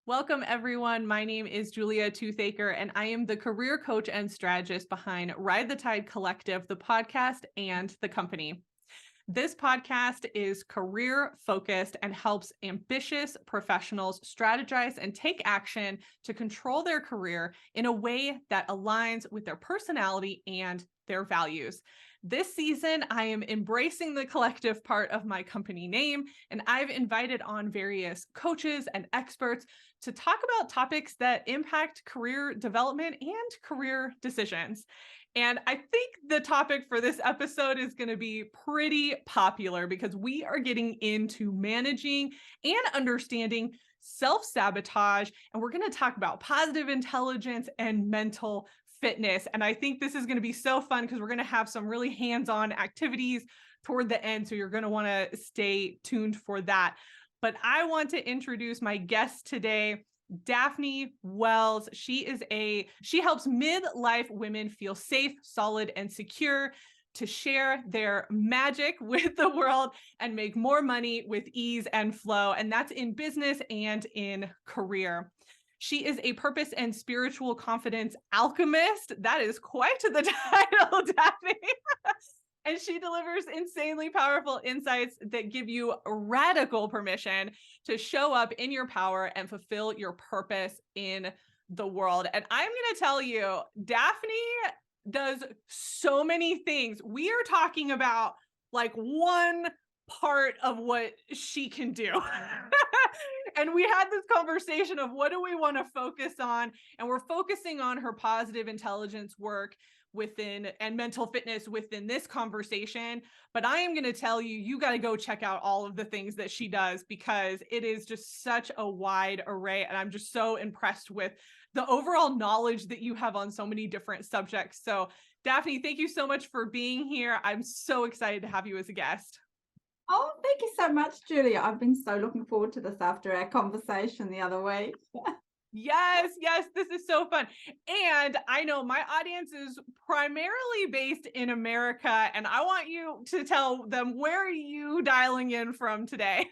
Welcome, everyone. My name is Julia Toothaker, and I am the career coach and strategist behind Ride the Tide Collective, the podcast, and the company. This podcast is career focused and helps ambitious professionals strategize and take action to control their career in a way that aligns with their personality and their values. This season, I am embracing the collective part of my company name, and I've invited on various coaches and experts to talk about topics that impact career development and career decisions. And I think the topic for this episode is going to be pretty popular because we are getting into managing and understanding self-sabotage, and we're going to talk about positive intelligence and mental fitness. And I think this is going to be so fun because we're going to have some really hands-on activities toward the end. So you're going to want to stay tuned for that. But I want to introduce my guest today, Daphne Wells. She helps midlife women feel safe, solid, and secure to share their magic with the world and make more money with ease and flow. And that's in business and in career. She is a purpose and spiritual confidence alchemist. That is quite the title, Daphne. And she delivers insanely powerful insights that give you radical permission to show up in your power and fulfill your purpose in the world. And I'm going to tell you, Daphne does so many things. We are talking about like one part of what she can do. And we had this conversation of what do we want to focus on? And we're focusing on her positive intelligence work within and mental fitness within this conversation. But I am going to tell you, you got to go check out all of the things that she does because it is just such a wide array. And I'm just so impressed with the overall knowledge that you have on so many different subjects. So Daphne, thank you so much for being here. I'm so excited to have you as a guest. Oh, thank you so much, Julia. I've been so looking forward to this after our conversation the other week. Yes, this is so fun. And I know my audience is primarily based in America, and I want you to tell them, where are you dialing in from today?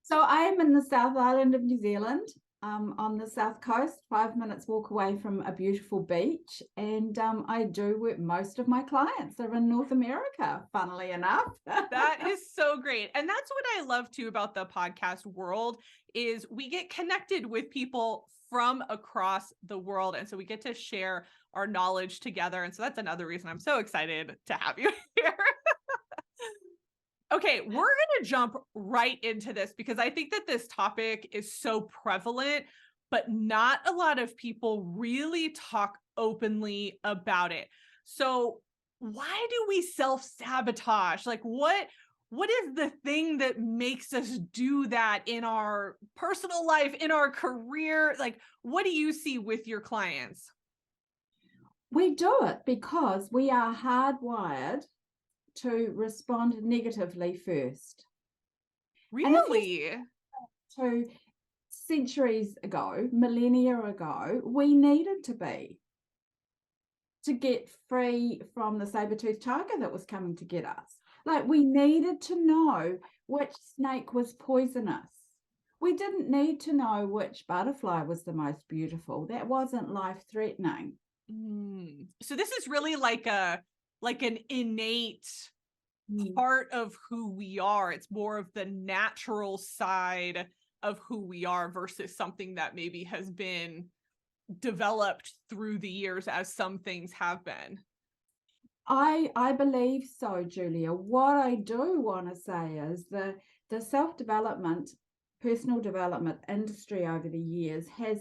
So I am in the South Island of New Zealand, on the south coast, 5 minutes walk away from a beautiful beach. And I do work, most of my clients are in North America, funnily enough. That is so great. And that's what I love too about the podcast world is we get connected with people from across the world. And so we get to share our knowledge together. And so that's another reason I'm so excited to have you here. Okay, we're going to jump right into this because I think that this topic is so prevalent, but not a lot of people really talk openly about it. So why do we self-sabotage? Like what is the thing that makes us do that in our personal life, in our career? Like, what do you see with your clients? We do it because we are hardwired to respond negatively first. Really? To centuries ago, millennia ago, we needed to get free from the saber-toothed tiger that was coming to get us. Like, we needed to know which snake was poisonous. We didn't need to know which butterfly was the most beautiful. That wasn't life-threatening. So this is really like an innate part of who we are. It's more of the natural side of who we are versus something that maybe has been developed through the years, as some things have been. I believe so, Julia. What I do want to say is the self-development, personal development industry over the years has,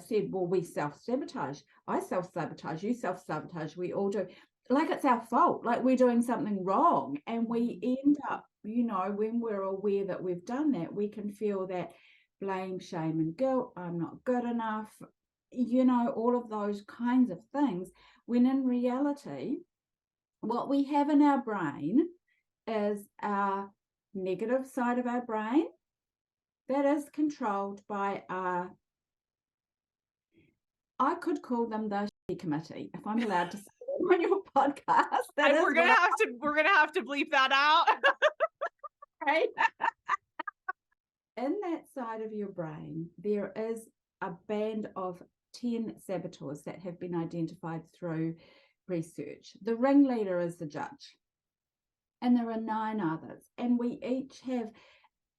said, well, we self-sabotage. I self-sabotage, you self-sabotage, we all do. Like it's our fault, like we're doing something wrong. And we end up, when we're aware that we've done that, we can feel that blame, shame, and guilt. I'm not good enough, all of those kinds of things. When in reality, what we have in our brain is our negative side of our brain that is controlled by our, I could call them the committee, if I'm allowed to say that on your podcast. We're gonna have to bleep that out. Right? in that side of your brain, there is a band of 10 saboteurs that have been identified through research. The ringleader is the judge, and there are 9 others, and we each have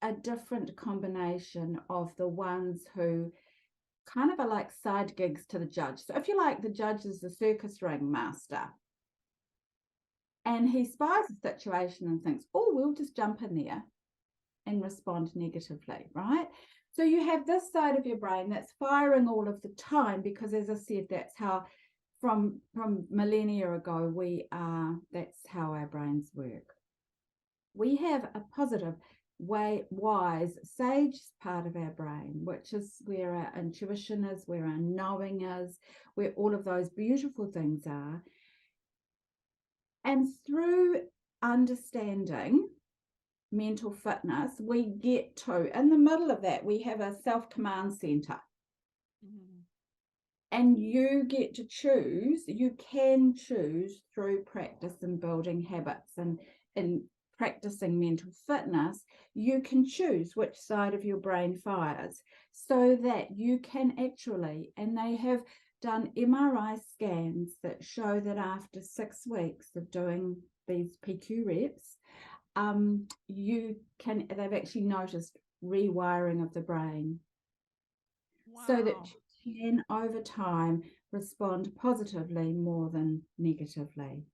a different combination of the ones who kind of are like side gigs to the judge. So if you like, the judge is the circus ring master, and he spies a situation and thinks, oh, we'll just jump in there and respond negatively, right? So you have this side of your brain that's firing all of the time, because as I said, that's how from millennia ago that's how our brains work. We have a positive, wise, sage part of our brain, which is where our intuition is, where our knowing is, where all of those beautiful things are. And through understanding mental fitness, we get to, in the middle of that, we have a self-command center. Mm-hmm. And you get to choose, you can choose through practice and building habits and practicing mental fitness, you can choose which side of your brain fires, so that you can actually, and they have done MRI scans that show that after 6 weeks of doing these PQ reps, they've actually noticed rewiring of the brain. Wow. So that you can over time respond positively more than negatively.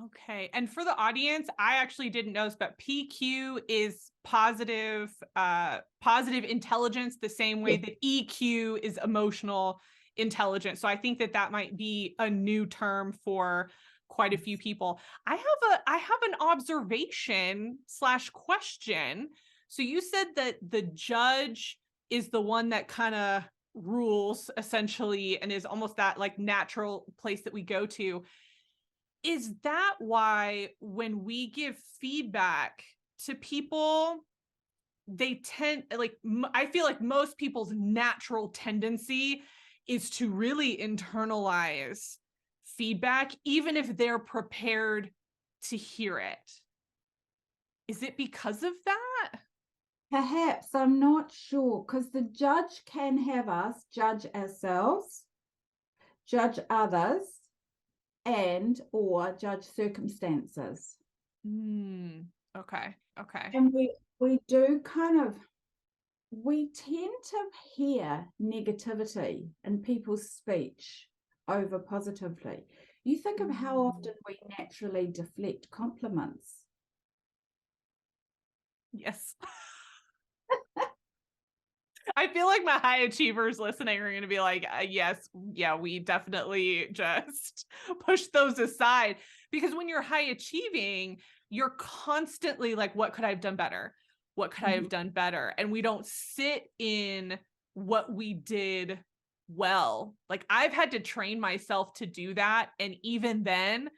Okay. And for the audience, I actually didn't know this, but PQ is positive intelligence, the same way that EQ is emotional intelligence. So I think that might be a new term for quite a few people. I have an observation / question. So you said that the judge is the one that kind of rules essentially, and is almost that like natural place that we go to. Is that why when we give feedback to people, they tend, like, I feel like most people's natural tendency is to really internalize feedback, even if they're prepared to hear it? Is it because of that? Perhaps, I'm not sure, because the judge can have us judge ourselves, judge others, and or judge circumstances. Okay. And we do we tend to hear negativity in people's speech over positively. You think of how often we naturally deflect compliments. Yes. I feel like my high achievers listening are going to be like, yes, yeah, we definitely just push those aside, because when you're high achieving, you're constantly like, what could I have done better? What could I have done better? And we don't sit in what we did well. Like, I've had to train myself to do that. And even then,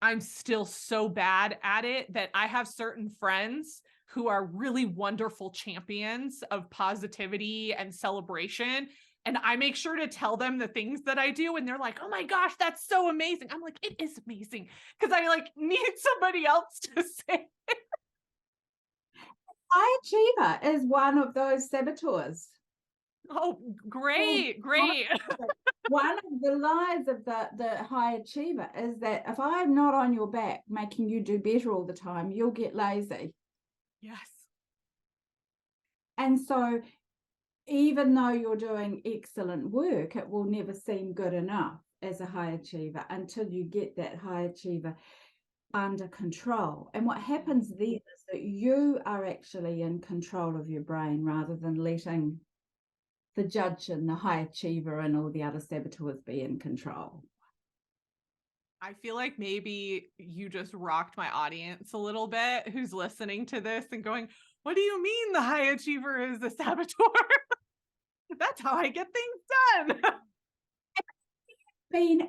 I'm still so bad at it that I have certain friends who are really wonderful champions of positivity and celebration. And I make sure to tell them the things that I do. And they're like, oh my gosh, that's so amazing. I'm like, it is amazing. Because I like need somebody else to say it. High achiever is one of those saboteurs. Oh, great. One of the lies of the high achiever is that if I'm not on your back making you do better all the time, you'll get lazy. Yes. And so even though you're doing excellent work, it will never seem good enough as a high achiever until you get that high achiever under control. And what happens then is that you are actually in control of your brain, rather than letting the judge and the high achiever and all the other saboteurs be in control. I feel like maybe you just rocked my audience a little bit, who's listening to this and going, what do you mean the high achiever is the saboteur? That's how I get things done.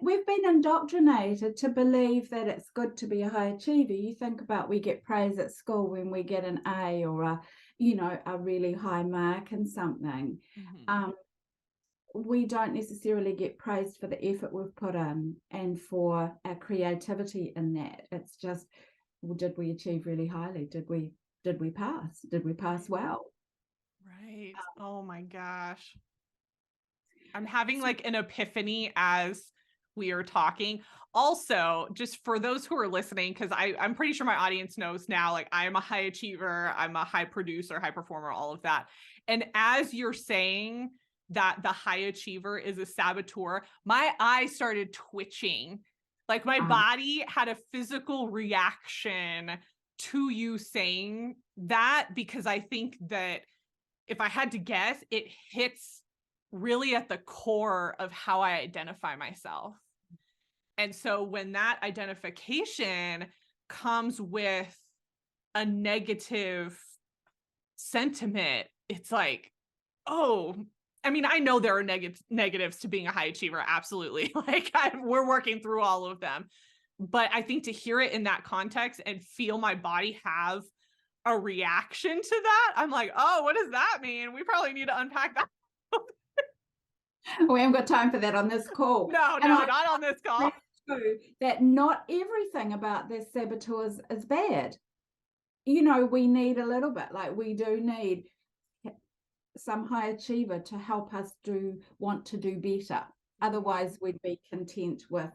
We've been indoctrinated to believe that it's good to be a high achiever. You think about, we get praise at school when we get an A or a really high mark in something. We don't necessarily get praised for the effort we've put in and for our creativity in that. It's just, well, did we achieve really highly? Did we pass? Did we pass well? Right. Oh my gosh. I'm having like an epiphany as we are talking. Also, just for those who are listening, because I'm pretty sure my audience knows now, like I am a high achiever, I'm a high producer, high performer, all of that. And as you're saying that the high achiever is a saboteur, my eyes started twitching. Like my body had a physical reaction to you saying that, because I think that if I had to guess, it hits really at the core of how I identify myself. And so when that identification comes with a negative sentiment, it's like, oh, I mean, I know there are negatives to being a high achiever. Absolutely. Like we're working through all of them. But I think to hear it in that context and feel my body have a reaction to that, I'm like, oh, what does that mean? We probably need to unpack that. We haven't got time for that on this call. No, not on this call. That's true, that not everything about the saboteurs is bad. You know, we need a little bit, like we do need some high achiever to help us want to do better. Otherwise, we'd be content with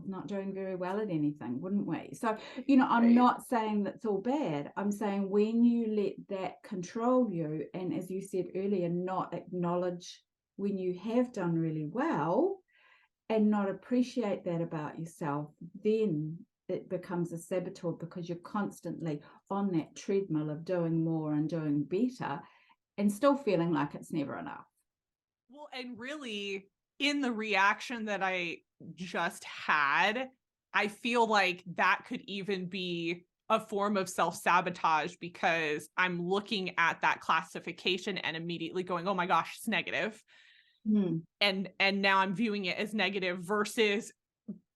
not doing very well at anything, wouldn't we? So, you know, I'm not saying that's all bad. I'm saying when you let that control you, and as you said earlier, not acknowledge when you have done really well and not appreciate that about yourself, then it becomes a saboteur, because you're constantly on that treadmill of doing more and doing better and still feeling like it's never enough. Well, and really in the reaction that I just had, I feel like that could even be a form of self-sabotage, because I'm looking at that classification and immediately going, oh my gosh, it's negative. And now I'm viewing it as negative versus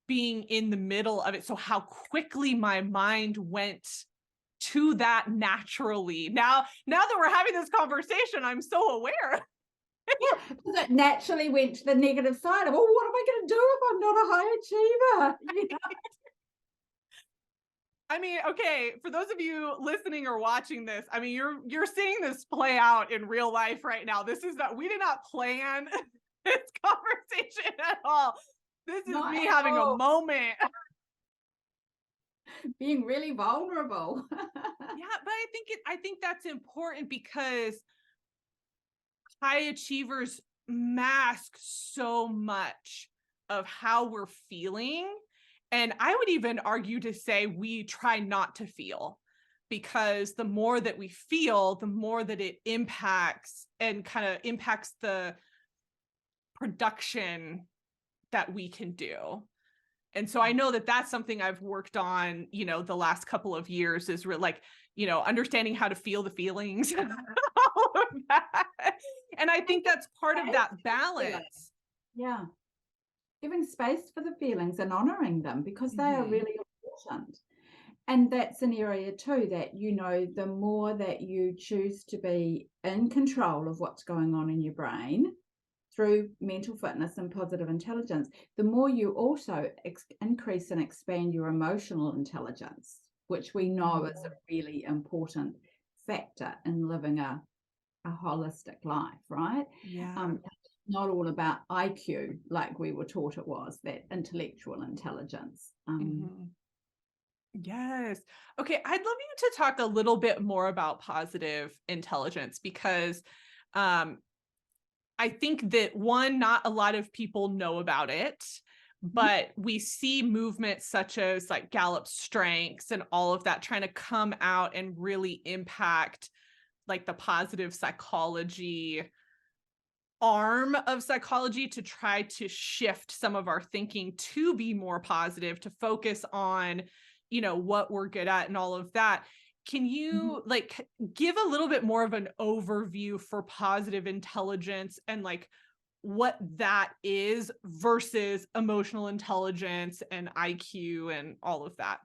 being in the middle of it. So how quickly my mind went to that naturally. Now that we're having this conversation, I'm so aware. Yeah, because it naturally went to the negative side of, oh, what am I going to do if I'm not a high achiever? You know? I mean, okay, for those of you listening or watching this, I mean, you're seeing this play out in real life right now. This is that we did not plan this conversation at all. This is Not me at having all. a moment. Being really vulnerable. Yeah, but I think that's important, because high achievers mask so much of how we're feeling. And I would even argue to say we try not to feel, because the more that we feel, the more that it impacts and kind of impacts the production that we can do. And so I know that that's something I've worked on, you know, the last couple of years, is like, you know, understanding how to feel the feelings, all of that. And I think that's part of that balance. Yeah. Giving space for the feelings and honoring them, because they are really important. And that's an area too that, you know, the more that you choose to be in control of what's going on in your brain through mental fitness and positive intelligence, the more you also increase and expand your emotional intelligence, which we know is a really important factor in living a holistic life, right? Yeah. Not all about IQ like we were taught it was, that intellectual intelligence. Yes. Okay. I'd love you to talk a little bit more about positive intelligence, because I think that one, not a lot of people know about it, but we see movements such as like Gallup Strengths and all of that trying to come out and really impact like the positive psychology arm of psychology, to try to shift some of our thinking to be more positive, to focus on, you know, what we're good at and all of that. Can you like give a little bit more of an overview for positive intelligence and like what that is versus emotional intelligence and IQ and all of that?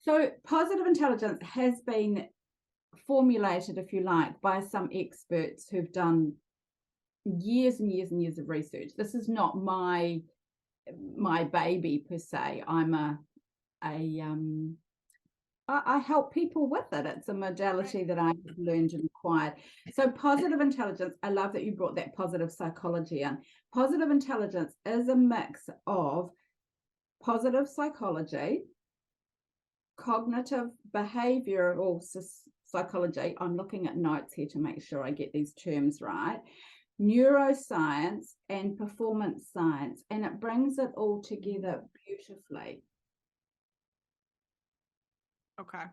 So positive intelligence has been formulated, if you like, by some experts who've done years and years and years of research. This is not my baby per se. I'm I help people with it. It's a modality that I've learned and acquired. So positive intelligence, I love that you brought that positive psychology in. Positive intelligence is a mix of positive psychology, cognitive behavioral psychology. I'm looking at notes here to make sure I get these terms right. Neuroscience and performance science, and it brings it all together beautifully. Okay.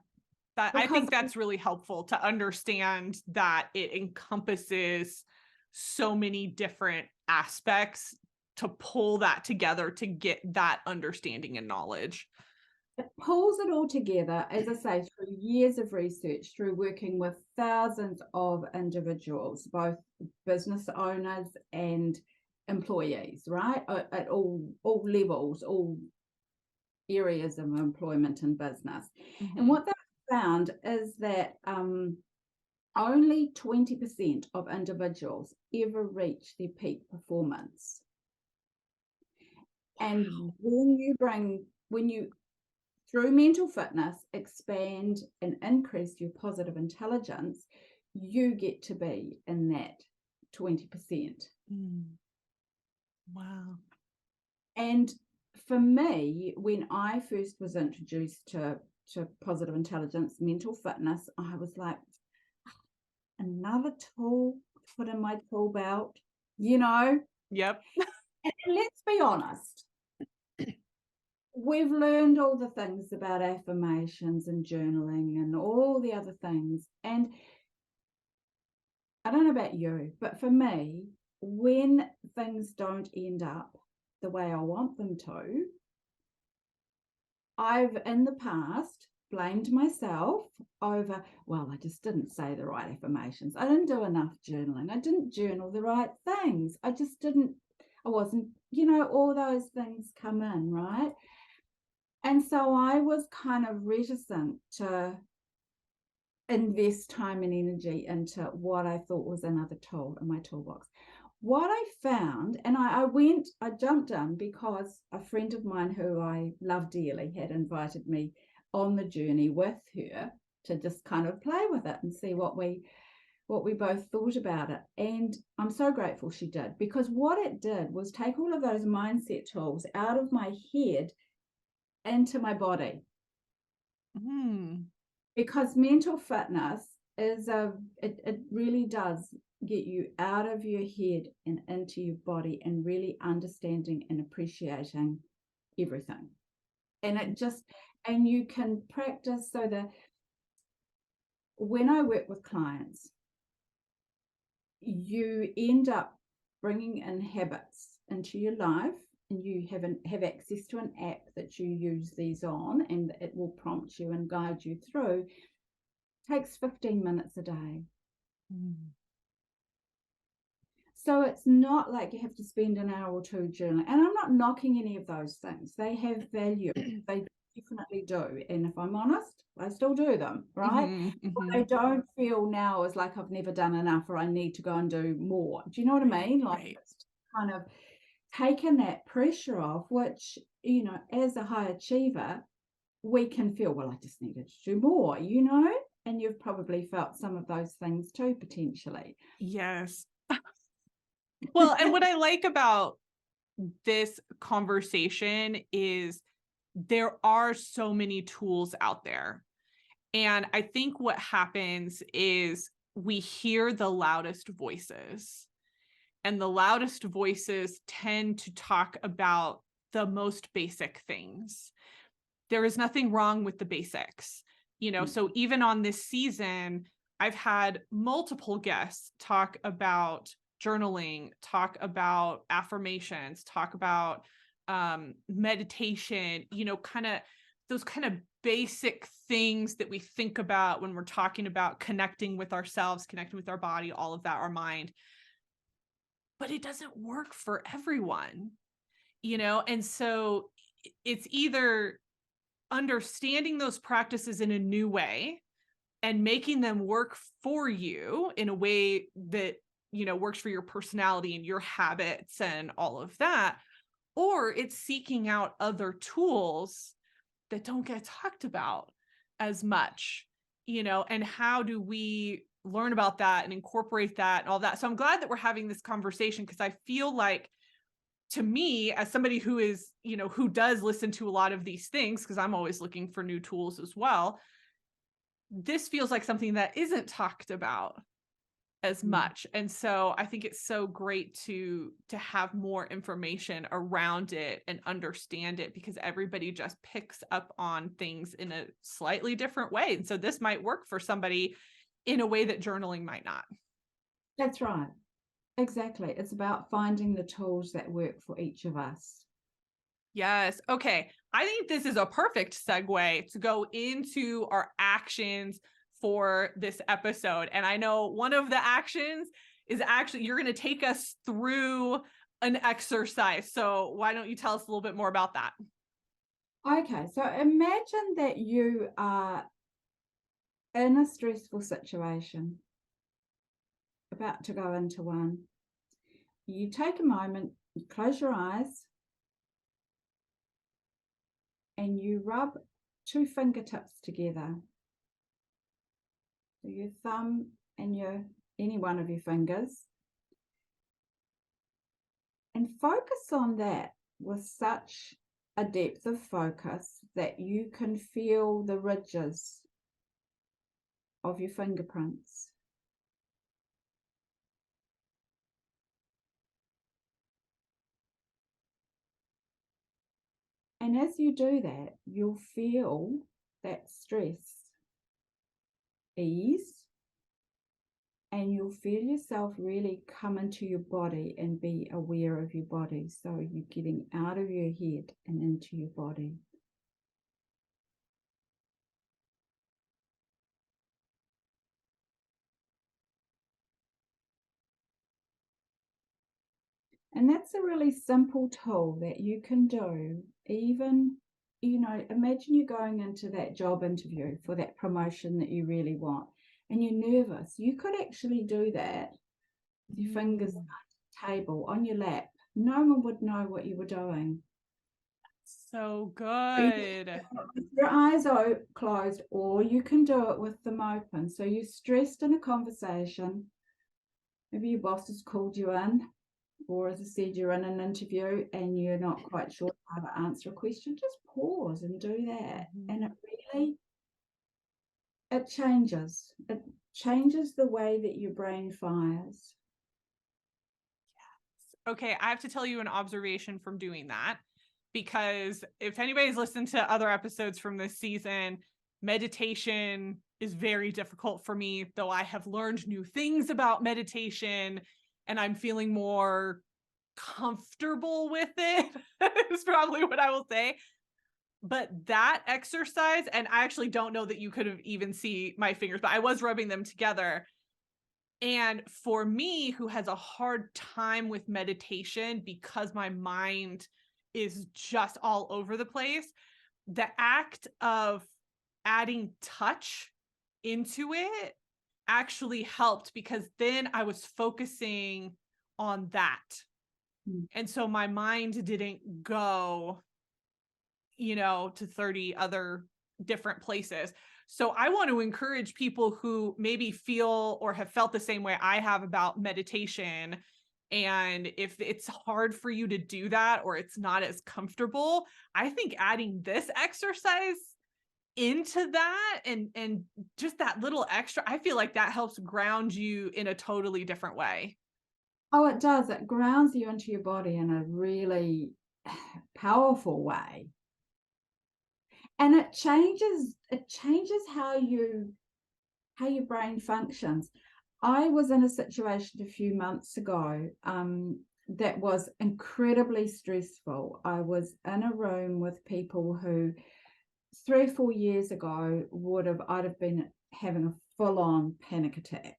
I Because think that's really helpful to understand that it encompasses so many different aspects to pull that together to get that understanding and knowledge. it pulls it all together, as I say, through years of research, through working with thousands of individuals, both business owners and employees, right? At all levels, all areas of employment and business. And what they found is that only 20% of individuals ever reach their peak performance. And when you through mental fitness expand and increase your positive intelligence, you get to be in that 20%. Wow. And for me, when I first was introduced to positive intelligence, mental fitness, I was like, another tool put in my tool belt, you know? Yep. And let's be honest, we've learned all the things about affirmations and journaling and all the other things. And I don't know about you, but for me, when things don't end up the way I want them to, I've in the past blamed myself over, well, I just didn't say the right affirmations. I didn't do enough journaling. I didn't journal the right things. I wasn't, all those things come in, right? And so I was kind of reticent to invest time and energy into what I thought was another tool in my toolbox. What I found, and I jumped in because a friend of mine who I love dearly had invited me on the journey with her to just kind of play with it and see what we both thought about it. And I'm so grateful she did, because what it did was take all of those mindset tools out of my head into my body. Because mental fitness it really does get you out of your head and into your body and really understanding and appreciating everything. And you can practice so that when I work with clients, you end up bringing in habits into your life, and you have access to an app that you use these on, and it will prompt you and guide you through. It takes 15 minutes a day. So it's not like you have to spend an hour or two journaling. And I'm not knocking any of those things. They have value. They definitely do. And if I'm honest, I still do them, right? But I don't feel now as like I've never done enough or I need to go and do more. Do you know what I mean? Like it's kind of taken that pressure off, which, as a high achiever, we can feel, well, I just needed to do more, and you've probably felt some of those things too, potentially. Yes. Well, and what I like about this conversation is there are so many tools out there. And I think what happens is we hear the loudest voices, and the loudest voices tend to talk about the most basic things. There is nothing wrong with the basics, so even on this season, I've had multiple guests talk about journaling, talk about affirmations, talk about meditation, kind of those kind of basic things that we think about when we're talking about connecting with ourselves, connecting with our body, all of that, our mind. But it doesn't work for everyone, and so it's either understanding those practices in a new way and making them work for you in a way that, works for your personality and your habits and all of that, or it's seeking out other tools that don't get talked about. as much, and how do we learn about that and incorporate that and all that. So I'm glad that we're having this conversation, because I feel like, to me, as somebody who is, who does listen to a lot of these things, because I'm always looking for new tools as well, this feels like something that isn't talked about as much. And so I think it's so great to have more information around it and understand it, because everybody just picks up on things in a slightly different way. And so this might work for somebody in a way that journaling might not. That's right. Exactly. It's about finding the tools that work for each of us. Yes. Okay. I think this is a perfect segue to go into our actions for this episode. And I know one of the actions is actually, you're going to take us through an exercise. So why don't you tell us a little bit more about that? Okay, so imagine that you are in a stressful situation, about to go into one. You take a moment, you close your eyes, and you rub two fingertips together. So your thumb and any one of your fingers. And focus on that with such a depth of focus that you can feel the ridges of your fingerprints. And as you do that, you'll feel that stress ease, and you'll feel yourself really come into your body and be aware of your body. So you're getting out of your head and into your body. And that's a really simple tool that you can do. Even, imagine you going into that job interview for that promotion that you really want, and you're nervous. You could actually do that with your fingers on the table, on your lap. No one would know what you were doing. So good. Your eyes are closed, or you can do it with them open. So you're stressed in a conversation. Maybe your boss has called you in, or as I said, you're in an interview and you're not quite sure how to answer a question. Just pause and do that. And it changes. It changes the way that your brain fires. Okay, I have to tell you an observation from doing that, because if anybody's listened to other episodes from this season, meditation is very difficult for me, though I have learned new things about meditation and I'm feeling more comfortable with it, is probably what I will say. But that exercise, and I actually don't know that you could have even see my fingers, but I was rubbing them together. And for me, who has a hard time with meditation because my mind is just all over the place, the act of adding touch into it actually helped, because then I was focusing on that. And so my mind didn't go, to 30 other different places. So I want to encourage people who maybe feel or have felt the same way I have about meditation. And if it's hard for you to do that, or it's not as comfortable, I think adding this exercise into that and just that little extra, I feel like that helps ground you in a totally different way. Oh, it does. It grounds you into your body in a really powerful way. And it changes how your brain functions. I was in a situation a few months ago that was incredibly stressful. I was in a room with people who 3 or 4 years ago I'd have been having a full-on panic attack.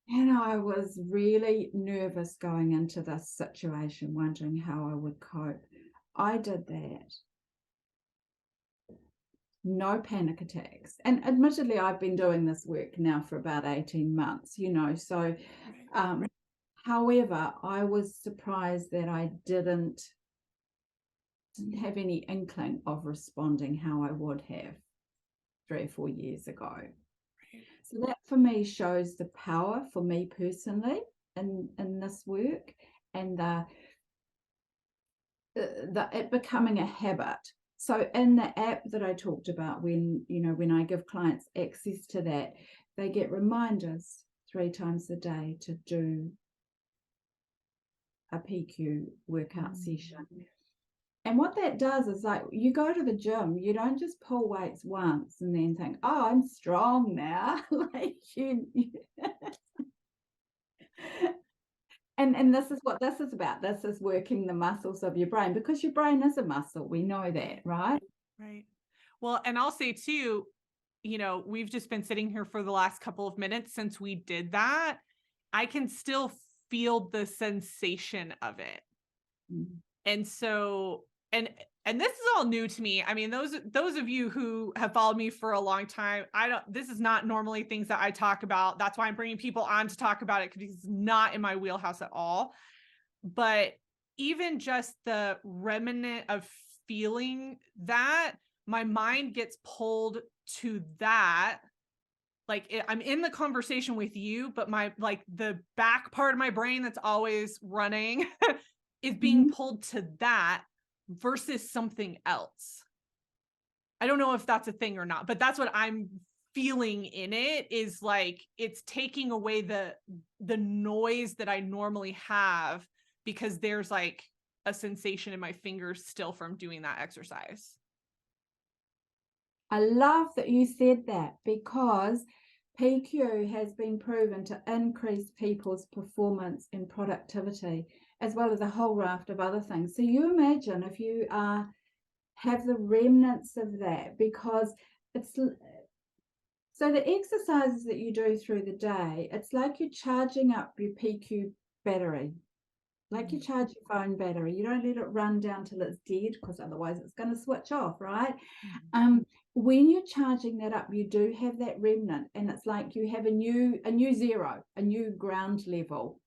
And I was really nervous going into this situation, wondering how I would cope. I did that. No panic attacks. And admittedly, I've been doing this work now for about 18 months, so however, I was surprised that I didn't have any inkling of responding how I would have. 3 or 4 years ago. Right. So that for me shows the power for me personally in this work, and it becoming a habit. So in the app that I talked about, when I give clients access to that, they get reminders 3 times a day to do a PQ workout session. And what that does is, like, you go to the gym, you don't just pull weights once and then think, oh, I'm strong now. Like and this is what this is about. This is working the muscles of your brain, because your brain is a muscle. We know that, right? Right. Well, and I'll say too, we've just been sitting here for the last couple of minutes since we did that. I can still feel the sensation of it. Mm. And so, and this is all new to me. I mean, those of you who have followed me for a long time, this is not normally things that I talk about. That's why I'm bringing people on to talk about it, because it's not in my wheelhouse at all. But even just the remnant of feeling that, my mind gets pulled to that. Like, I'm in the conversation with you, but the back part of my brain that's always running is being pulled to that versus something else. I don't know if that's a thing or not, but that's what I'm feeling in it, is like it's taking away the noise that I normally have, because there's like a sensation in my fingers still from doing that exercise. I love that you said that, because PQ has been proven to increase people's performance and productivity, as well as a whole raft of other things. So you imagine if you have the remnants of that, because it's so the exercises that you do through the day, it's like you're charging up your PQ battery. Like you charge your phone battery. You don't let it run down till it's dead, because otherwise it's going to switch off, right? When you're charging that up, you do have that remnant, and it's like you have a new zero, a new ground level,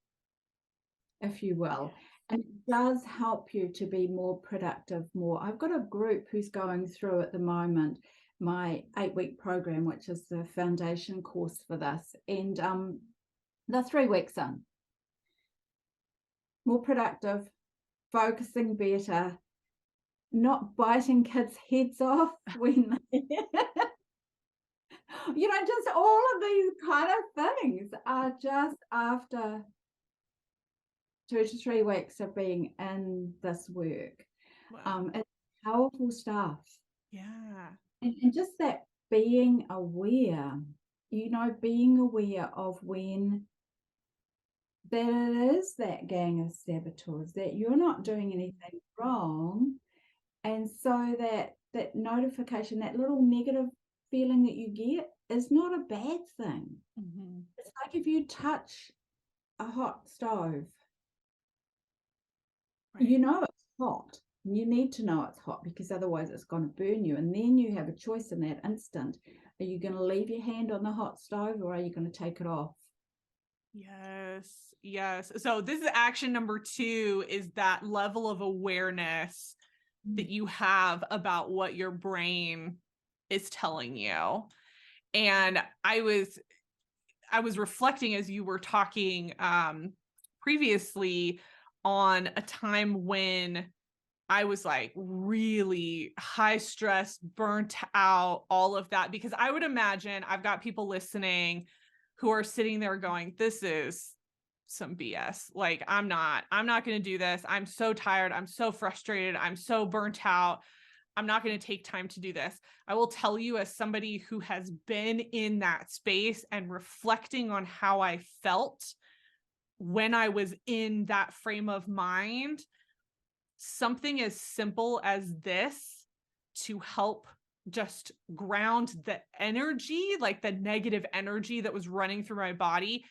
if you will. And it does help you to be more productive, more. I've got a group who's going through at the moment my 8-week program, which is the foundation course for this. And they're 3 weeks in. More productive, focusing better, not biting kids' heads off when they, just all of these kind of things are just after 2 to 3 weeks of being in this work. Wow. It's powerful stuff. Yeah. And just that being aware, being aware of when that it is that gang of saboteurs, that you're not doing anything wrong. And so that notification, that little negative feeling that you get, is not a bad thing. It's like if you touch a hot stove, Right. you know it's hot. You need to know it's hot, because otherwise it's going to burn you. And then you have a choice in that instant. Are you going to leave your hand on the hot stove, or are you going to take it off? Yes. So this is action number 2, is that level of awareness that you have about what your brain is telling you. And I was reflecting as you were talking previously on a time when I was like really high stress, burnt out, all of that, because I would imagine I've got people listening who are sitting there going, this is some BS. Like, I'm not going to do this. I'm so tired. I'm so frustrated. I'm so burnt out. I'm not going to take time to do this. I will tell you, as somebody who has been in that space and reflecting on how I felt when I was in that frame of mind, something as simple as this to help just ground the energy, like the negative energy that was running through my body,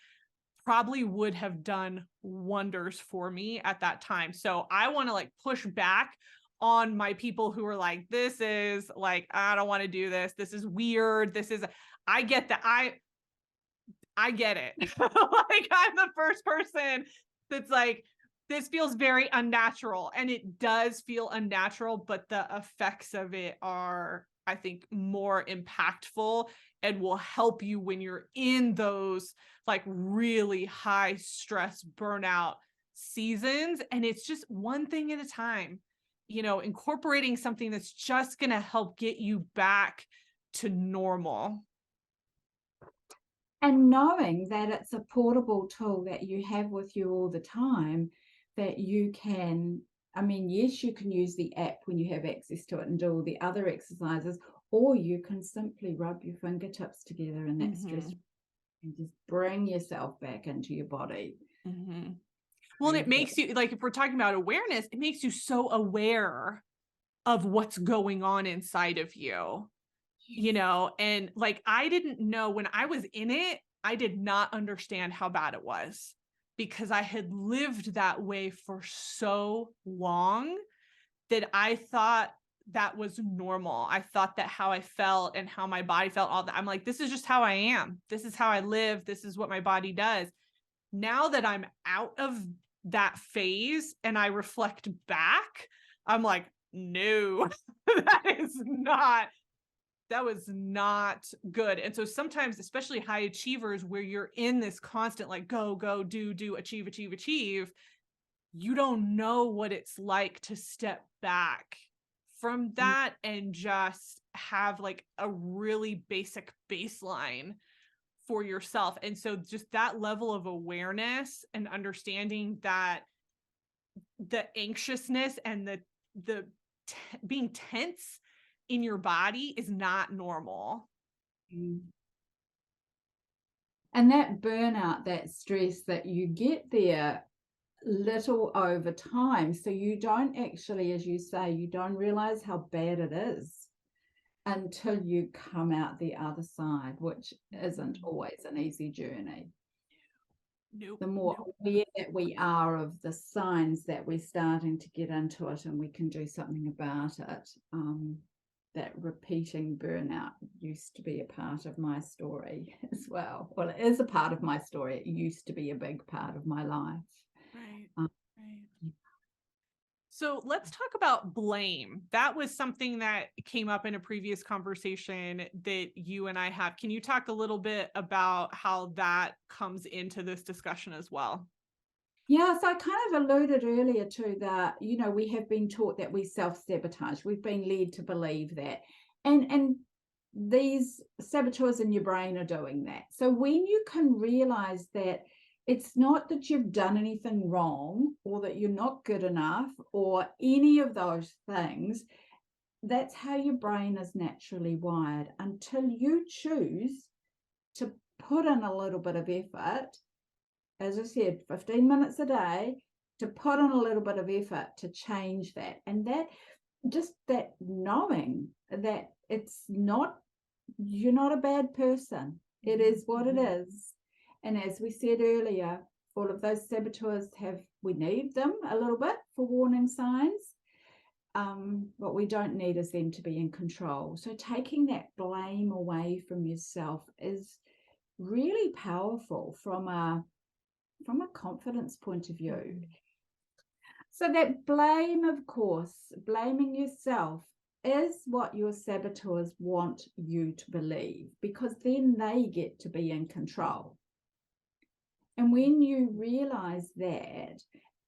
probably would have done wonders for me at that time. So I want to like push back on my people who are like, this is like, I don't want to do this. This is weird. I get that. I get it. Like, I'm the first person that's like, this feels very unnatural, and it does feel unnatural, but the effects of it are, I think, more impactful and will help you when you're in those like really high stress burnout seasons. And it's just one thing at a time, incorporating something that's just going to help get you back to normal. And knowing that it's a portable tool that you have with you all the time, that you can, I mean, yes, you can use the app when you have access to it and do all the other exercises, or you can simply rub your fingertips together in that stress and just bring yourself back into your body. Well, and it makes you, like, if we're talking about awareness, it makes you so aware of what's going on inside of you, and like, I didn't know when I was in it, I did not understand how bad it was because I had lived that way for so long that I thought that was normal. I thought that how I felt and how my body felt, all that. I'm like, this is just how I am. This is how I live. This is what my body does. Now that I'm out of that phase and I reflect back, I'm like, no, that was not good. And so sometimes, especially high achievers, where you're in this constant, like, go, go, do, achieve, achieve, achieve, you don't know what it's like to step back from that and just have like a really basic baseline for yourself. And so just that level of awareness and understanding that the anxiousness and the being tense in your body is not normal. And that burnout, that stress that you get there little over time. So you don't actually, as you say, you don't realize how bad it is until you come out the other side, which isn't always an easy journey. Nope. The more aware that we are of the signs that we're starting to get into it and we can do something about it. That repeating burnout used to be a part of my story as well. Well, it is a part of my story. It used to be a big part of my life. Right. Right. So let's talk about blame. That was something that came up in a previous conversation that you and I have. Can you talk a little bit about how that comes into this discussion as well? Yeah, so I kind of alluded earlier to that, we have been taught that we self-sabotage. We've been led to believe that. And these saboteurs in your brain are doing that. So when you can realize that it's not that you've done anything wrong or that you're not good enough or any of those things, that's how your brain is naturally wired until you choose to put in a little bit of effort, as I said, 15 minutes a day, to put in a little bit of effort to change that. And that just that knowing that it's not, you're not a bad person. It is what it is. And as we said earlier, all of those saboteurs we need them a little bit for warning signs. What we don't need is them to be in control. So taking that blame away from yourself is really powerful from a confidence point of view. So that blame, of course, blaming yourself is what your saboteurs want you to believe, because then they get to be in control. And when you realize that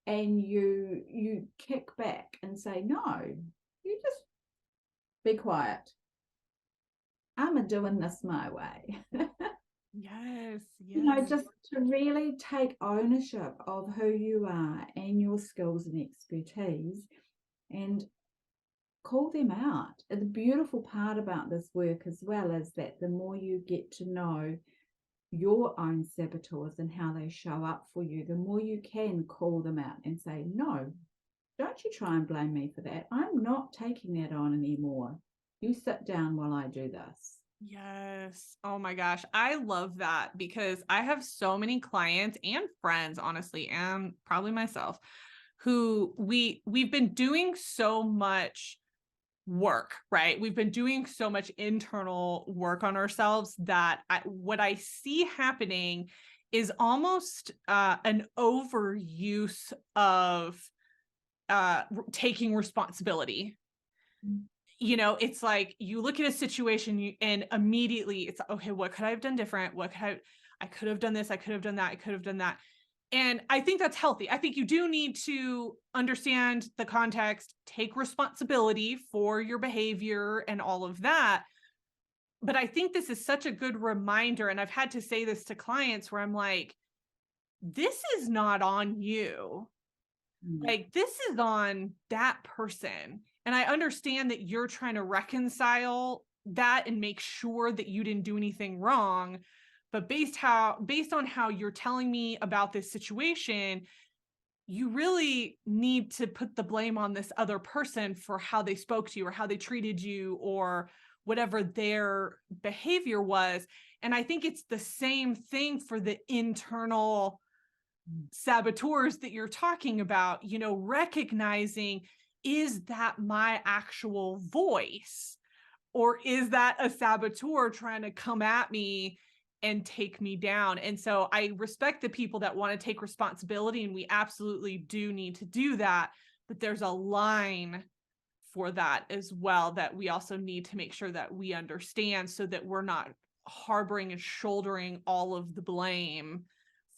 and you kick back and say, no, you just be quiet. I'm doing this my way. Yes. Just to really take ownership of who you are and your skills and expertise and call them out. And the beautiful part about this work as well is that the more you get to know your own saboteurs and how they show up for you, the more you can call them out and say, no, don't you try and blame me for that. I'm not taking that on anymore. You sit down while I do this. Yes. Oh my gosh. I love that because I have so many clients and friends, honestly, and probably myself, who we've been doing so much work, right? We've been doing so much internal work on ourselves that what I see happening is almost an overuse of taking responsibility. it's like you look at a situation and immediately it's, okay, what could I have done different? I could have done this, I could have done that, I could have done that. And I think that's healthy. I think you do need to understand the context, take responsibility for your behavior and all of that. But I think this is such a good reminder. And I've had to say this to clients where I'm like, this is not on you. Mm. Like, this is on that person. And I understand that you're trying to reconcile that and make sure that you didn't do anything wrong. But based on how you're telling me about this situation, you really need to put the blame on this other person for how they spoke to you or how they treated you or whatever their behavior was. And I think it's the same thing for the internal saboteurs that you're talking about, recognizing, is that my actual voice? Or is that a saboteur trying to come at me and take me down? And so I respect the people that want to take responsibility, and we absolutely do need to do that. But there's a line for that as well that we also need to make sure that we understand, so that we're not harboring and shouldering all of the blame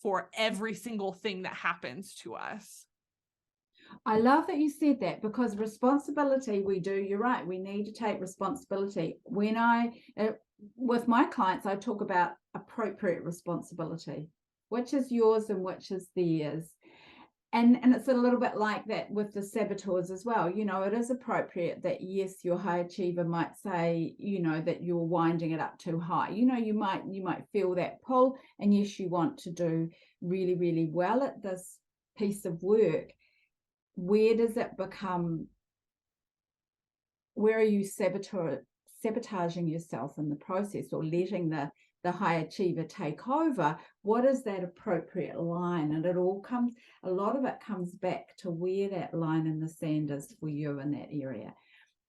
for every single thing that happens to us. I love that you said that, because responsibility, you're right, we need to take responsibility. When with my clients, I talk about appropriate responsibility, which is yours and which is theirs. And it's a little bit like that with the saboteurs as well. It is appropriate that, yes, your high achiever might say, that you're winding it up too high. You might feel that pull, and yes, you want to do really, really well at this piece of work. Where does it become, where are you sabotaging yourself in the process, or letting the high achiever take over? What is that appropriate line? And a lot of it comes back to where that line in the sand is for you in that area.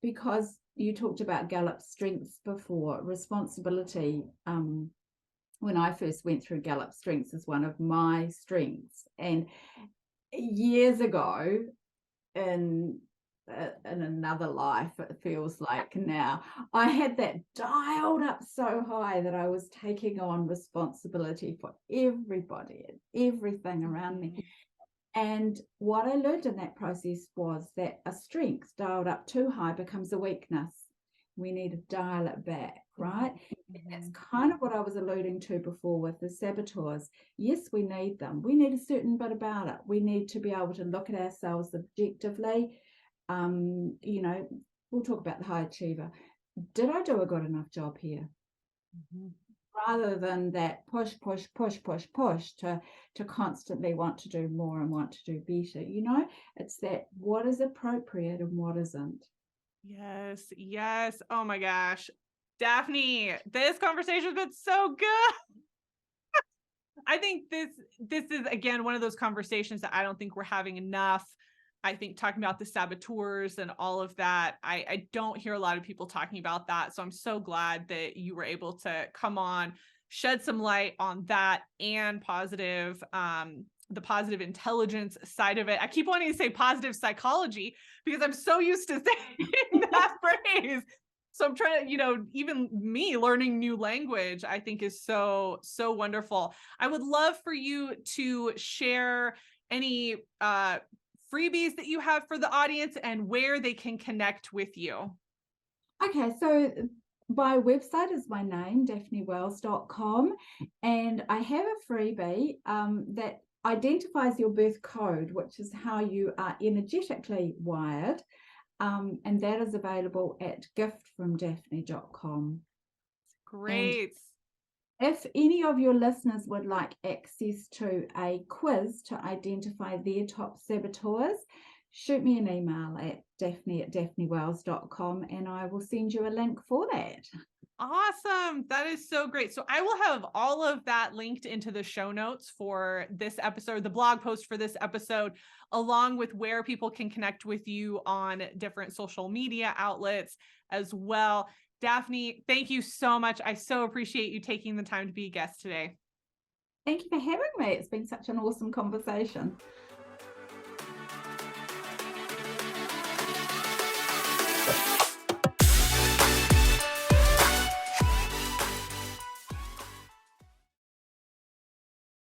Because you talked about Gallup's strengths before. Responsibility, when I first went through Gallup's strengths, is one of my strengths. And years ago, in another life, it feels like now, I had that dialed up so high that I was taking on responsibility for everybody and everything around me. And what I learned in that process was that a strength dialed up too high becomes a weakness. We need to dial it back, right? And that's kind of what I was alluding to before with the saboteurs. Yes, we need them. We need a certain bit about it. We need to be able to look at ourselves objectively. We'll talk about the high achiever. Did I do a good enough job here? Rather than that push to constantly want to do more and want to do better. It's that what is appropriate and what isn't. Yes. Oh my gosh. Daphne, this conversation has been so good. I think this is, again, one of those conversations that I don't think we're having enough. I think talking about the saboteurs and all of that, I don't hear a lot of people talking about that. So I'm so glad that you were able to come on, shed some light on that, and the positive intelligence side of it. I keep wanting to say positive psychology because I'm so used to saying that phrase. So I'm trying to, even me learning new language, I think is so, so wonderful. I would love for you to share any freebies that you have for the audience and where they can connect with you. Okay, so my website is my name, daphnewells.com, and I have a freebie that identifies your birth code, which is how you are energetically wired, and that is available at giftfromdaphne.com. Great. And if any of your listeners would like access to a quiz to identify their top saboteurs, shoot me an email at daphne@daphnewells.com and I will send you a link for that. Awesome. That is so great. So I will have all of that linked into the show notes for this episode, the blog post for this episode, along with where people can connect with you on different social media outlets as well. Daphne, thank you so much. I so appreciate you taking the time to be a guest today. Thank you for having me. It's been such an awesome conversation.